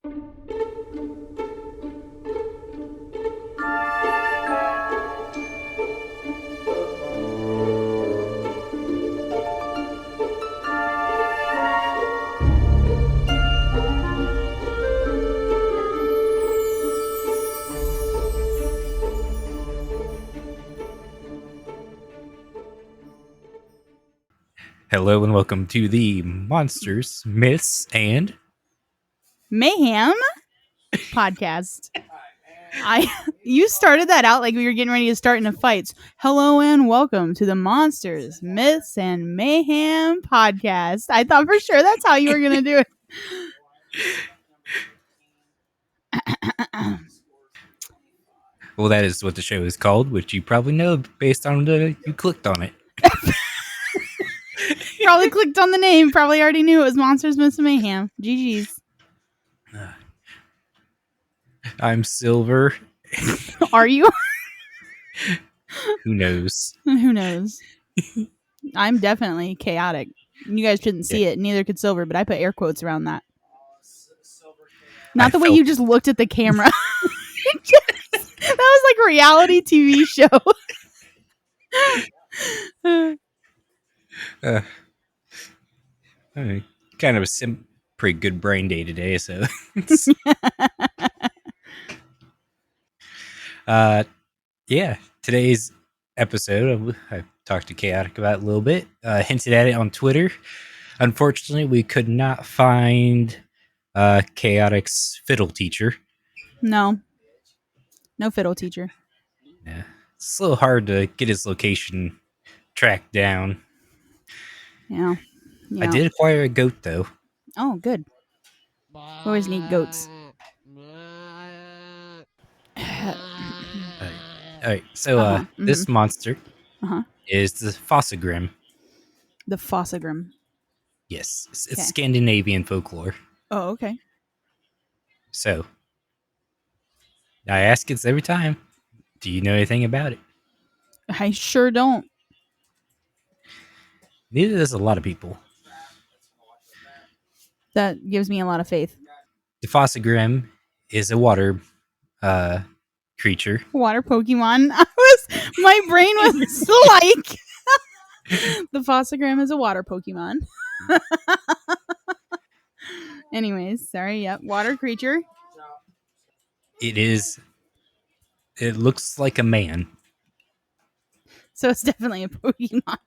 Hello and welcome to the Monsters, Myths, and Mayhem podcast. You started that out like we were getting ready to start in a fight. Hello and welcome to the Monsters, Myths, and Mayhem podcast. I thought for sure that's how you were gonna do it. well, that is what the show is called, which you probably know based on you clicked on it. Probably clicked on the name. Probably already knew it was Monsters, Myths, and Mayhem. GG's. I'm Silver. Are you? Who knows? Who knows? I'm definitely chaotic. You guys shouldn't see it. Neither could Silver, but I put air quotes around that. Not the way you just looked at the camera. That was like a reality TV show. Kind of a pretty good brain day today, so. Yeah, today's episode, I talked to Kaotic about it a little bit, hinted at it on Twitter. Unfortunately, we could not find Kaotic's fiddle teacher. No fiddle teacher. Yeah, it's a little hard to get his location tracked down. Yeah. I did acquire a goat, though. Oh, good. We always need goats. All right, so this monster is the Fossegrim. The Fossegrim. Yes, it's Scandinavian folklore. Oh, okay. So, I ask it every time, do you know anything about it? I sure don't. Neither does a lot of people. That gives me a lot of faith. The Fossegrim is a water creature. Water Pokemon. My brain was like, the Fossegrim is a water Pokemon. Anyways, sorry. Yep, water creature. It looks like a man. So it's definitely a Pokemon.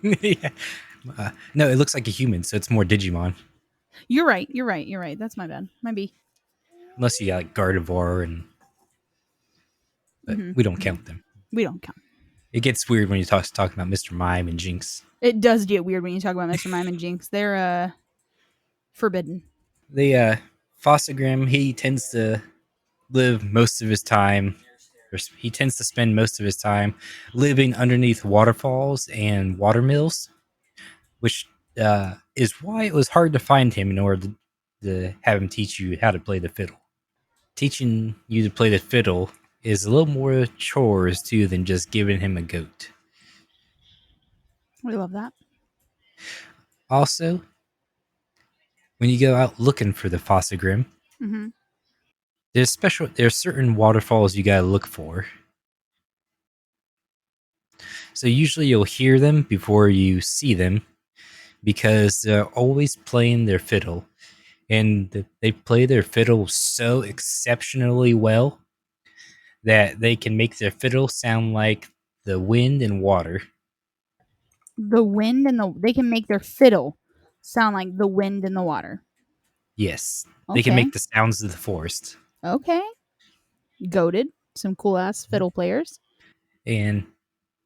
Yeah. No, it looks like a human, so it's more Digimon. You're right. That's my bad. My B. Unless you got like Gardevoir but we don't count them. We don't count. It gets weird when you talking about Mr. Mime and Jinx. It does get weird when you talk about Mr. Mime and Jinx. They're forbidden. The Fossegrim, he tends to live most of his time, or he tends to spend most of his time living underneath waterfalls and watermills, which is why it was hard to find him in order to have him teach you how to play the fiddle. Teaching you to play the fiddle is a little more chores too than just giving him a goat. We love that. Also, when you go out looking for the Fossegrim, there's certain waterfalls you gotta look for. So usually you'll hear them before you see them, because they're always playing their fiddle, and they play their fiddle so exceptionally well that they can make their fiddle sound like the wind and water. The wind and they can make their fiddle sound like the wind and the water. Yes. Okay. They can make the sounds of the forest. Okay. Goated. Some cool ass fiddle players. And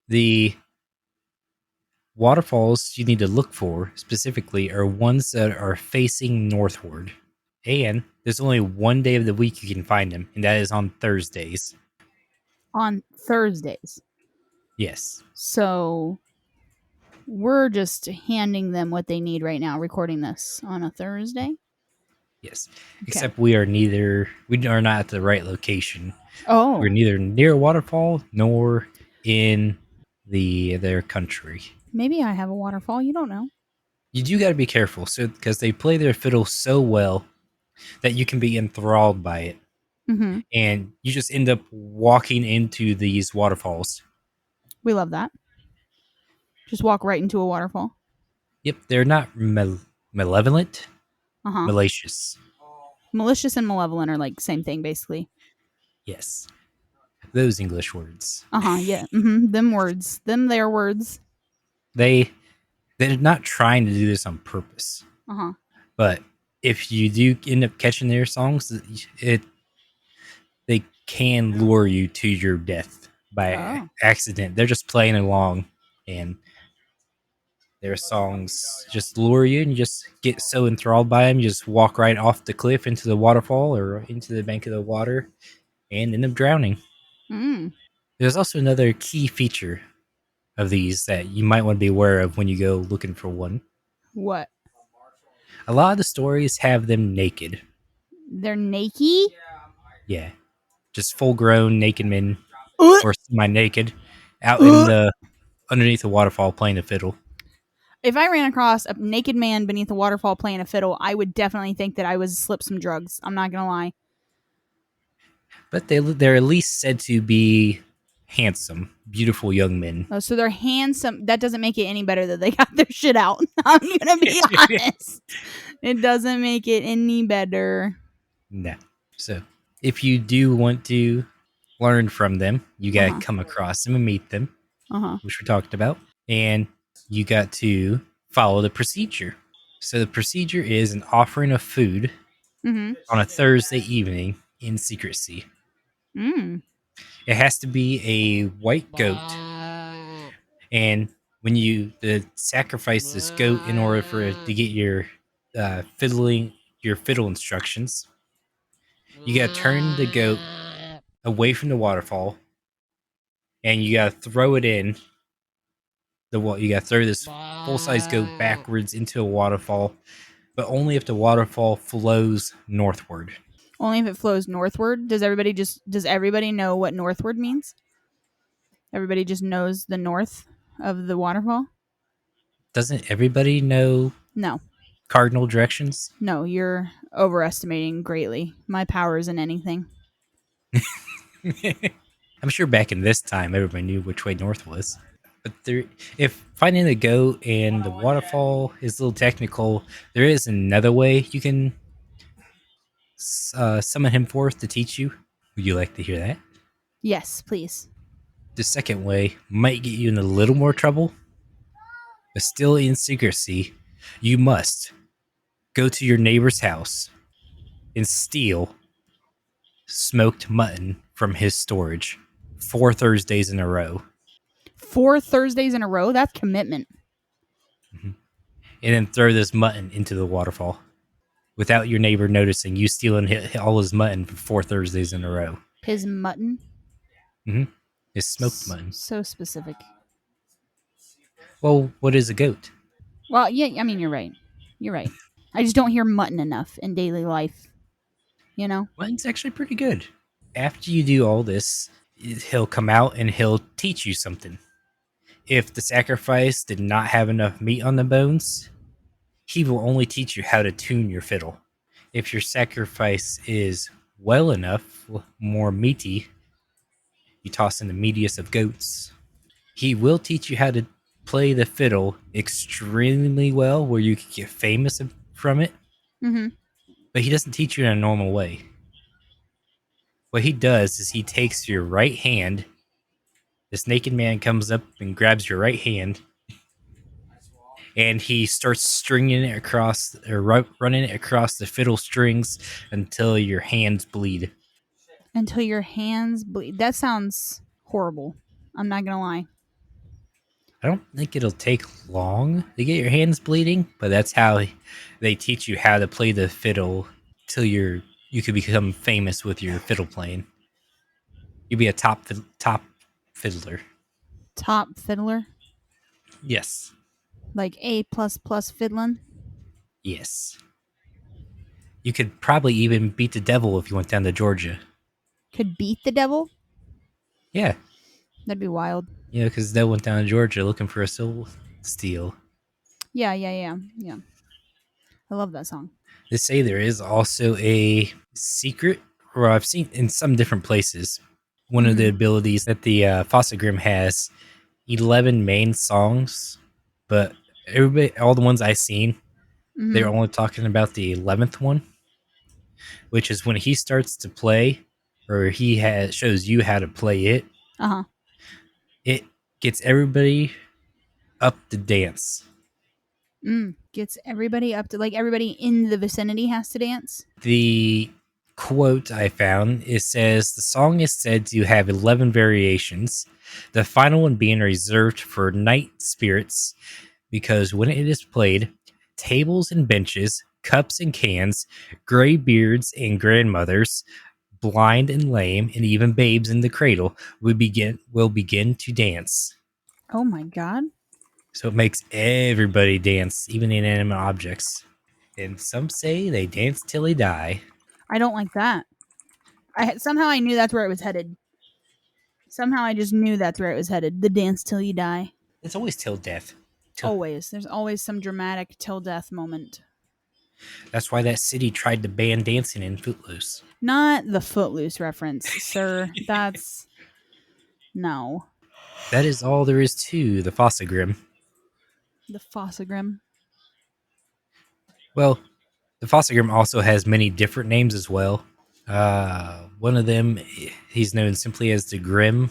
the waterfalls you need to look for specifically are ones that are facing northward. And there's only one day of the week you can find them, and that is on Thursdays. On Thursdays? Yes. So we're just handing them what they need right now, recording this on a Thursday? Yes. Okay. Except we are not at the right location. Oh. We're neither near a waterfall nor in their country. Maybe I have a waterfall. You don't know. You do got to be careful, because they play their fiddle so well that you can be enthralled by it, Mm-hmm. and you just end up walking into these waterfalls. We love that. Just walk right into a waterfall. Yep, they're not malevolent, Uh huh. malicious. Malicious and malevolent are like same thing, basically. Yes, those English words. Uh huh. Yeah. Mm-hmm. Them words. Them their words. They they're not trying to do this on purpose, Uh huh. but if you do end up catching their songs, it they can lure you to your death by Oh. accident. They're just playing along, and their songs just lure you, and you just get so enthralled by them, you just walk right off the cliff into the waterfall or into the bank of the water and end up drowning. Mm. There's also another key feature of these that you might want to be aware of when you go looking for one. What? A lot of the stories have them naked. They're naked. Yeah, just full grown naked men Uh, or semi naked out in uh. the underneath the waterfall playing a fiddle. If I ran across a naked man beneath a waterfall playing a fiddle, I would definitely think that I was slipped some drugs. I'm not gonna lie. But they're at least said to be handsome, beautiful young men. Oh, so they're handsome. That doesn't make it any better that they got their shit out. I'm gonna be honest. It doesn't make it any better. No. So if you do want to learn from them, you got to Uh-huh. come across them and meet them, Uh-huh. which we talked about. And you got to follow the procedure. So the procedure is an offering of food Mm-hmm. on a Thursday evening in secrecy. Mm. It has to be a white goat. And when you sacrifice this goat in order for it to get your fiddle instructions, you got to turn the goat away from the waterfall, and you got to throw it in the wall. You got to throw this full size goat backwards into a waterfall, but only if the waterfall flows northward. Only if it flows northward. Does everybody know what northward means? Everybody just knows the north of the waterfall? Doesn't everybody know No. cardinal directions? No, you're overestimating greatly my powers in anything. I'm sure back in this time, everybody knew which way north was. But if finding the goat and the waterfall is a little technical, there is another way you can summon him forth to teach you. Would you like to hear that? Yes, please. The second way might get you in a little more trouble, but still in secrecy. You must go to your neighbor's house and steal smoked mutton from his storage 4 Thursdays in a row. 4 Thursdays in a row? That's commitment. Mhm. And then throw this mutton into the waterfall without your neighbor noticing you stealing all his mutton for 4 Thursdays in a row. His mutton? His smoked mutton. So specific. Well, what is a goat? Well, yeah, I mean, you're right. You're right. I just don't hear mutton enough in daily life, you know? Mutton's actually pretty good. After you do all this, he'll come out and he'll teach you something. If the sacrifice did not have enough meat on the bones, he will only teach you how to tune your fiddle. If your sacrifice is well enough, more meaty, you toss in the meatiest of goats. He will teach you how to play the fiddle extremely well, where you can get famous from it, Mm-hmm. but he doesn't teach you in a normal way. What he does is he takes your right hand. This naked man comes up and grabs your right hand, and he starts stringing it across or running it across the fiddle strings until your hands bleed. Until your hands bleed. That sounds horrible. I'm not going to lie. I don't think it'll take long to get your hands bleeding, but that's how they teach you how to play the fiddle till you could become famous with your fiddle playing. You'd be a top fiddler. Top fiddler? Yes, Like A plus plus fiddlin'? yes. You could probably even beat the devil if you went down to Georgia. Could beat the devil? Yeah, That'd be wild. because they went down to Georgia looking for a soul steal. Yeah. I love that song. They say there is also a secret, or I've seen in some different places, one of the abilities that the Fossegrim has 11 main songs, but everybody, all the ones I've seen, they're only talking about the 11th one, which is when he starts to play, or he shows you how to play it. Uh-huh. It gets everybody up to dance. Gets everybody up to, like, everybody in the vicinity has to dance. The quote I found, it says the song is said to have 11 variations, the final one being reserved for night spirits because when it is played, tables and benches, cups and cans, gray beards and grandmothers, blind and lame, and even babes in the cradle will begin to dance. Oh my god. So it makes everybody dance, even inanimate objects. And some say they dance till they die. I don't like that. Somehow I knew that's where it was headed. Somehow I just knew that's where it was headed. The dance till you die. It's always till death. Always. There's always some dramatic till death moment. That's why that city tried to ban dancing in Footloose. Not the Footloose reference, sir. That's no. That is all there is to the Fossegrim. The Fossegrim. Well, the Fossegrim also has many different names as well. One of them, he's known simply as the Grim.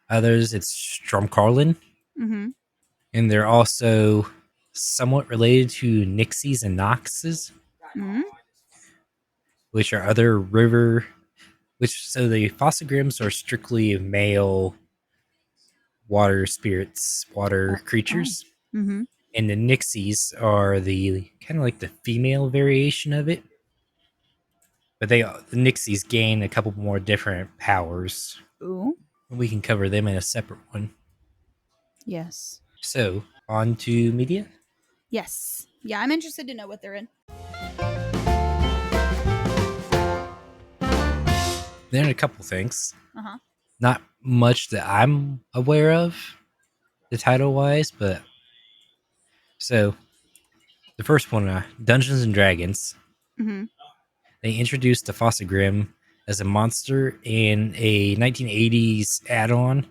Others, it's Stromkarlin. Mm-hmm. And they're also somewhat related to Nixies and Noxes, Mm-hmm. which are other river. So the Fossegrims are strictly male water spirits, water creatures. Mm-hmm. And the Nixies are the kind of like the female variation of it. But the Nixies gain a couple more different powers. Ooh. We can cover them in a separate one. Yes. So, on to media. Yes. Yeah, I'm interested to know what they're in. They're in a couple things. Uh-huh. Not much that I'm aware of, the title wise, but so the first one, Dungeons and Dragons. Mm-hmm. They introduced the Fossegrim as a monster in a 1980s add-on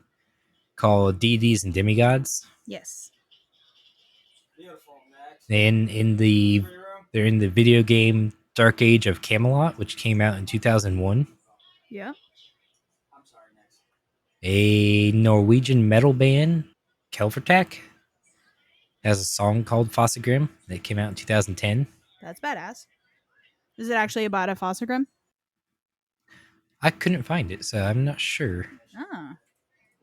called Deities and Demigods. Yes. And they're in the video game Dark Age of Camelot, which came out in 2001. Yeah. A Norwegian metal band, Kelvertak, has a song called Fossegrim that came out in 2010. That's badass. Is it actually about a Fossegrim? I couldn't find it, so I'm not sure. Ah.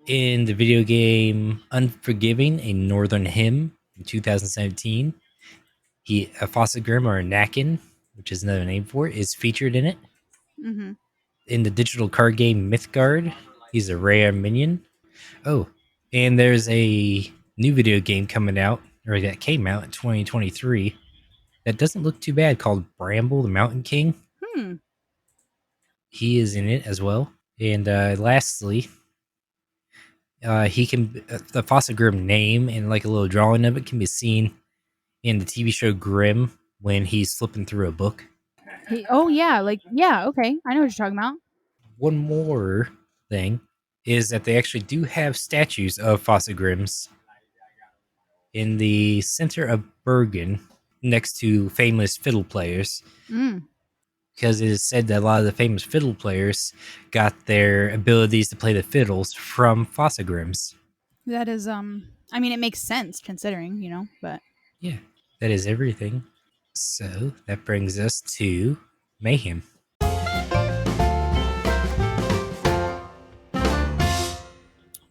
In the video game Unforgiving, a Northern Hymn in 2017, a Fossegrim or a Nakin, which is another name for it, is featured in it. Mm-hmm. In the digital card game Mythgard, he's a rare minion. Oh, and there's a new video game coming out, or that came out in 2023, that doesn't look too bad, called Bramble the Mountain King. He is in it as well. And lastly, the Fossegrim name and like a little drawing of it can be seen in the TV show Grimm when he's flipping through a book. Oh yeah, okay. I know what you're talking about. One more thing is that they actually do have statues of Fossegrims in the center of Bergen next to famous fiddle players. Because it is said that a lot of the famous fiddle players got their abilities to play the fiddles from Fossegrims. That is I mean, it makes sense considering, but Yeah, that is everything. So that brings us to Mayhem.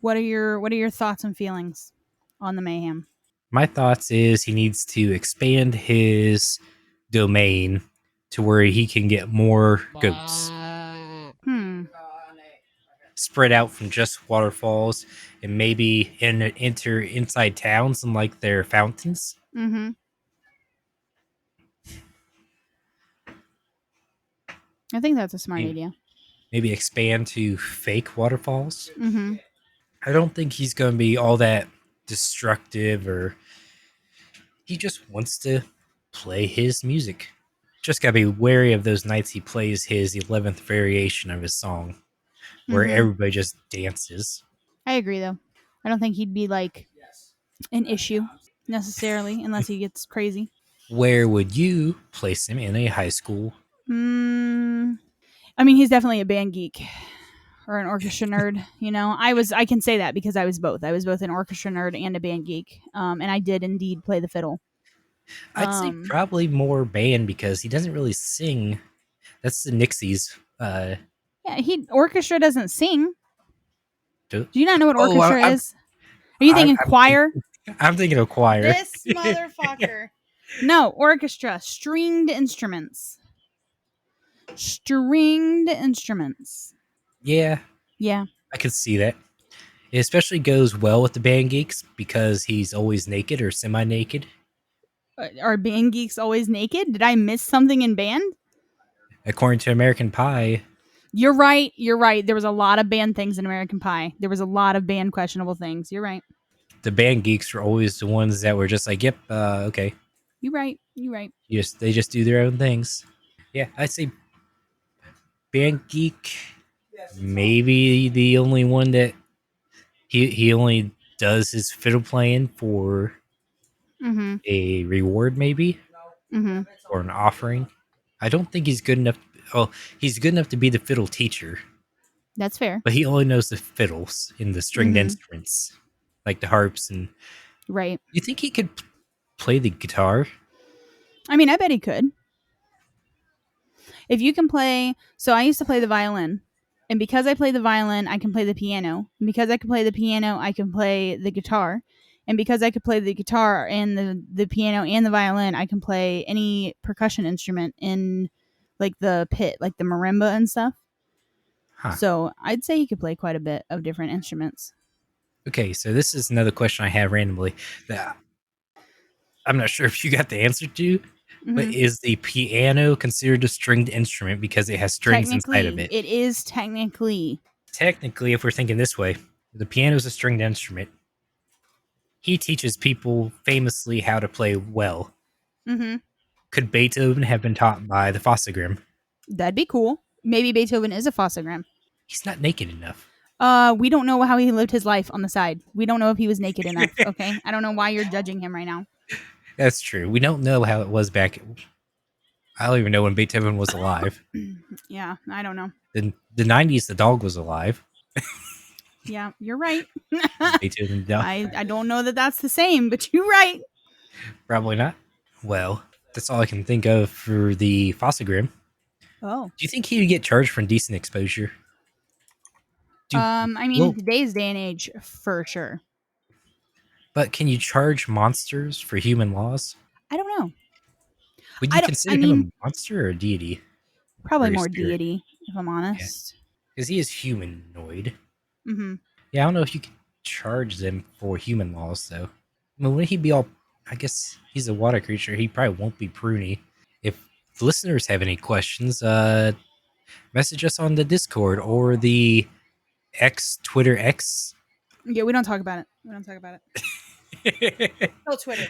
what are your thoughts and feelings on the Mayhem? My thoughts is he needs to expand his domain to where he can get more goats. Spread out from just waterfalls and maybe enter inside towns and like their fountains. Mm-hmm. I think that's a smart idea. Maybe expand to fake waterfalls. Mm-hmm. I don't think he's going to be all that destructive, or he just wants to play his music. just gotta be wary of those nights he plays his 11th variation of his song, where Mm-hmm. everybody just dances. I agree, though. I don't think he'd be like an issue necessarily unless he gets crazy. Where would you place him in a high school? I mean, he's definitely a band geek or an orchestra nerd. You know, I can say that because I was both. I was both an orchestra nerd and a band geek. And I did indeed play the fiddle. I'd say Um, probably more band because he doesn't really sing. That's the Nixies. yeah, he orchestra doesn't sing. Do, Do you not know what oh, orchestra is? Are you I'm, thinking I'm, think, choir? I'm thinking of choir. This motherfucker. No, orchestra, stringed instruments. Stringed instruments. Yeah, Yeah. I could see that. It especially goes well with the band geeks because he's always naked or semi-naked. Are band geeks always naked? Did I miss something in band? According to American Pie, You're right. You're right. There was a lot of band things in American Pie. There was a lot of band questionable things. You're right. the band geeks were always the ones that were just like, "Yep, okay." You're right. You're right. They just do their own things. Yeah, I'd say band geek. Maybe the only one that he only does his fiddle playing for Mm-hmm. a reward, maybe, Mm-hmm. or an offering. I don't think he's good enough. Well, he's good enough to be the fiddle teacher, That's fair. but he only knows the fiddles and the stringed Mm-hmm. instruments, like the harps. And Right. you think he could play the guitar? I mean, I bet he could. If you can play, so I used to play the violin. And because I play the violin, I can play the piano. And because I can play the piano, I can play the guitar. And because I could play the guitar and the piano and the violin, I can play any percussion instrument in like the pit, like the marimba and stuff. Huh. So I'd say he could play quite a bit of different instruments. Okay, so this is another question I have randomly that I'm not sure if you got the answer to, but Mm-hmm. is the piano considered a stringed instrument because it has strings inside of Technically, it? it is technically. Technically, if we're thinking this way, the piano is a stringed instrument. He teaches people famously how to play well. Mm-hmm. Could Beethoven have been taught by the Fossegrim? That'd be cool. Maybe Beethoven is a Fossegrim. He's not naked enough. We don't know how he lived his life on the side. We don't know if he was naked enough. Okay, I don't know why you're judging him right now. That's true. We don't know how it was back. I don't even know when Beethoven was alive. Yeah, I don't know. In the 90s, the dog was alive. Yeah, you're right. Beethoven died. I don't know that that's the same, but you're right. Probably not. Well, that's all I can think of for the Fossegrim. Oh, Do you think he would get charged for indecent exposure? I mean, Well, in today's day and age, for sure. but can you charge monsters for human laws? I don't know. Would I you don't. I consider him mean, a monster or a deity probably or a more spirit? deity, if I'm Yeah, honest. because he is humanoid. Mm-hmm. Yeah, I don't know if you could charge them for human laws, though. I mean, wouldn't he be all? I guess he's a water creature. He probably won't be pruny. If the listeners have any questions, message us on the Discord or the X Twitter X. Yeah, we don't talk about it. We don't talk about it. Oh, Twitter.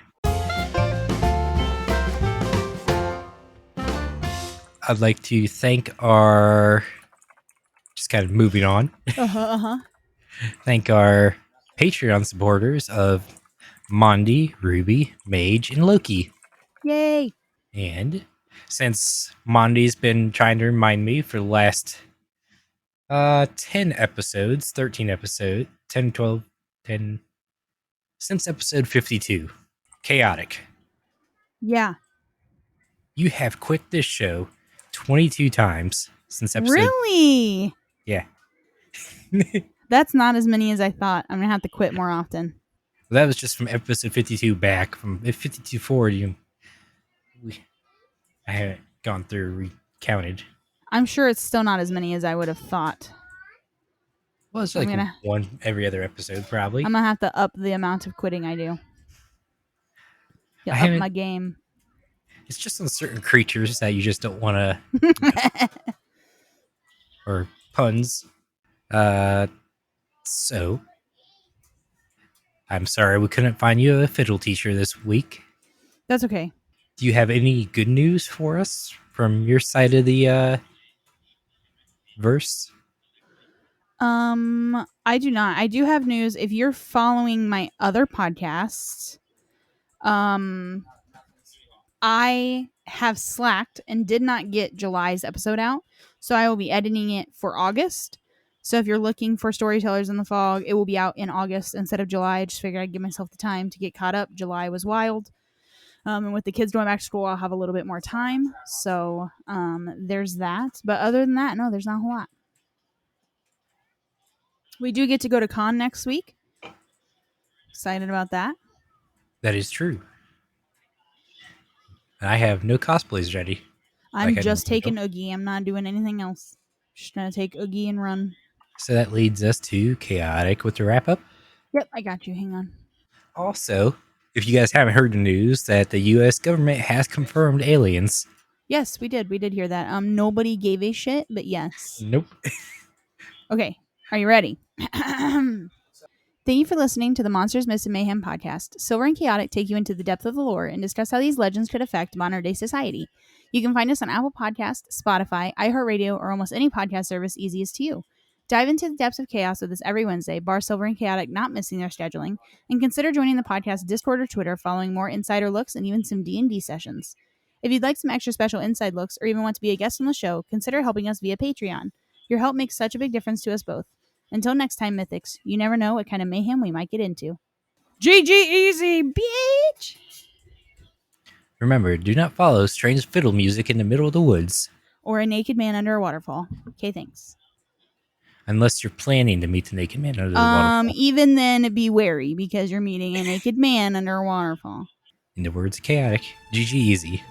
I'd like to thank our. Just kind of moving on. Uh-huh. Thank our Patreon supporters of Mondi, Ruby, Mage, and Loki. Yay. And since Mondi's been trying to remind me for the last 10 episodes, 13 episodes, 10, 12, 10, since episode 52, Chaotic, Yeah. you have quit this show 22 times since episode. Really? Yeah. That's not as many as I thought. I'm gonna have to quit more often. That was just from episode 52 back. From 52 forward, I haven't gone through recounted. I'm sure it's still not as many as I would have thought. Well, it's I'm like gonna- one every other episode, probably. I'm gonna have to up the amount of quitting I do. Yeah, I up haven't- my game. It's just on certain creatures that you just don't want to, or puns. So I'm sorry we couldn't find you a fiddle teacher this week. That's okay. Do you have any good news for us? from your side of the verse? I do not. I do have news. If you're following my other podcasts, um, I have slacked and did not get July's episode out, so I will be editing it for August. So if you're looking for Storytellers in the Fog, it will be out in August instead of July. I just figured I'd give myself the time to get caught up. July was wild. And with the kids going back to school, I'll have a little bit more time. So there's that. But other than that, no, there's not a whole lot. We do get to go to con next week. Excited about that. That is true. And I have no cosplays ready. I'm I just normally taking don't. Oogie. I'm not doing anything else. Just gonna take Oogie and run. So that leads us to Chaotic with the wrap up. Yep, I got you. Hang on. Also, if you guys haven't heard the news that the US government has confirmed aliens. Yes, we did. We did hear that. Nobody gave a shit, but yes. Nope. Okay, are you ready? Thank you for listening to the Monsters, Myths, and Mayhem podcast. Silver and Chaotic take you into the depth of the lore and discuss how these legends could affect modern-day society. You can find us on Apple Podcasts, Spotify, iHeartRadio, or almost any podcast service easiest to you. Dive into the depths of chaos with us every Wednesday, bar Silver and Chaotic not missing their scheduling, and consider joining the podcast Discord or Twitter following more insider looks and even some D&D sessions. If you'd like some extra special inside looks or even want to be a guest on the show, consider helping us via Patreon. Your help makes such a big difference to us both. Until next time, Mythics, you never know what kind of mayhem we might get into. GG easy, bitch! Remember, do not follow strange fiddle music in the middle of the woods. Or a naked man under a waterfall. Okay, thanks. Unless you're planning to meet the naked man under the waterfall. Even then, be wary because you're meeting a naked man under a waterfall. In the words of Chaotic, GG easy.